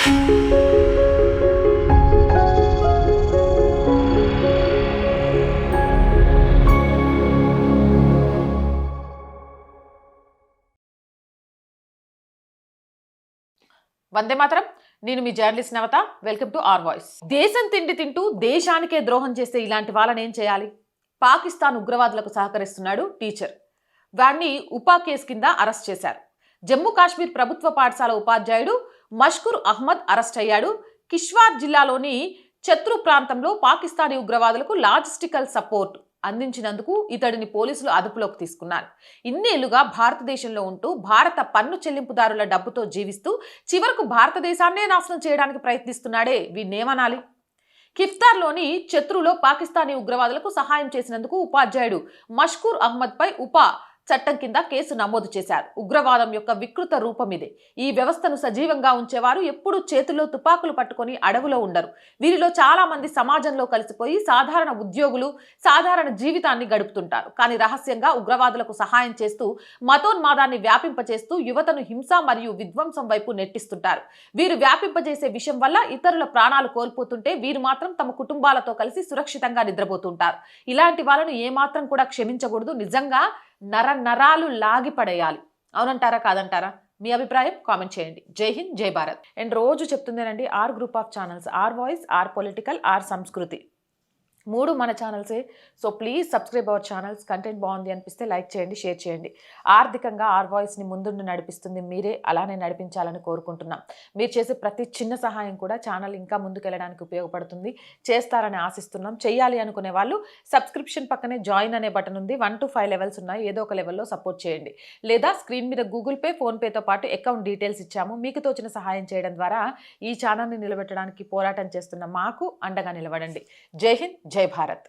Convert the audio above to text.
వందే మాతరం. నేను మీ journalist Navata. Welcome to R voice. దేశం తిండి తింటూ దేశానికే ద్రోహం చేసే ఇలాంటి వాళ్ళని ఏం చేయాలి? పాకిస్తాన్ ఉగ్రవాదులకు సహకరిస్తున్నాడు టీచర్. వాడిని ఉపా కేసు కింద అరెస్ట్ చేశారు. జమ్మూ కాశ్మీర్ ప్రభుత్వ పాఠశాల ఉపాధ్యాయుడు మష్కూర్ అహ్మద్ అరెస్ట్ అయ్యాడు. కిష్వార్ జిల్లాలోని చత్రు ప్రాంతంలో పాకిస్తానీ ఉగ్రవాదులకు లాజిస్టికల్ సపోర్ట్ అందించినందుకు ఇతడిని పోలీసులు అదుపులోకి తీసుకున్నారు. ఇన్నేళ్లుగా భారతదేశంలో ఉంటూ భారత పన్ను చెల్లింపుదారుల డబ్బుతో జీవిస్తూ చివరకు భారతదేశాన్నే నాశనం చేయడానికి ప్రయత్నిస్తున్నాడే, వీణ్ణేమనాలి? కిఫ్తార్లోని చత్రులో పాకిస్తానీ ఉగ్రవాదులకు సహాయం చేసినందుకు ఉపాధ్యాయుడు మష్కూర్ అహ్మద్ పై చట్టం కింద కేసు నమోదు చేశారు. ఉగ్రవాదం యొక్క వికృత రూపం ఇదే. ఈ వ్యవస్థను సజీవంగా ఉంచేవారు ఎప్పుడూ చేతుల్లో తుపాకులు పట్టుకొని అడవులో ఉండరు. వీరిలో చాలా మంది సమాజంలో కలిసిపోయి సాధారణ ఉద్యోగులు, సాధారణ జీవితాన్ని గడుపుతుంటారు. కానీ రహస్యంగా ఉగ్రవాదులకు సహాయం చేస్తూ మతోన్మాదాన్ని వ్యాపింపచేస్తూ యువతను హింస మరియు విధ్వంసం వైపు నెట్టిస్తుంటారు. వీరు వ్యాపింపజేసే విషయం వల్ల ఇతరుల ప్రాణాలు కోల్పోతుంటే వీరు మాత్రం తమ కుటుంబాలతో కలిసి సురక్షితంగా నిద్రపోతుంటారు. ఇలాంటి వాళ్ళను ఏమాత్రం కూడా క్షమించకూడదు. నిజంగా నరాలు లాగిపడేయాలి. అవునంటారా కాదంటారా? మీ అభిప్రాయం కామెంట్ చేయండి. జై హింద్, జై భారత్. అండ్ రోజు చెప్తుందేనండి, R group of channels, R voice, R political, R Sanskriti, 3 మన ఛానల్సే. So please subscribe our channels. Content బాగుంది అనిపిస్తే లైక్ చేయండి, షేర్ చేయండి. ఆర్థికంగా ఆర్ వాయిస్ని ముందుండి నడిపిస్తుంది మీరే. అలానే నడిపించాలని కోరుకుంటున్నాం. మీరు చేసే ప్రతి చిన్న సహాయం కూడా ఛానల్ ఇంకా ముందుకెళ్ళడానికి ఉపయోగపడుతుంది. చేస్తారని ఆశిస్తున్నాం. చేయాలి అనుకునే వాళ్ళు సబ్స్క్రిప్షన్ పక్కనే జాయిన్ అనే బటన్ ఉంది. 1 to 5 లెవెల్స్ ఉన్నాయి. ఏదో ఒక లెవెల్లో సపోర్ట్ చేయండి. లేదా స్క్రీన్ మీద గూగుల్ పే, ఫోన్పేతో పాటు అకౌంట్ డీటెయిల్స్ ఇచ్చాము. మీకు తోచిన సహాయం చేయడం ద్వారా ఈ ఛానల్ని నిలబెట్టడానికి పోరాటం చేస్తున్న మాకు అండగా నిలబడండి. జై హింద్, జై భారత్.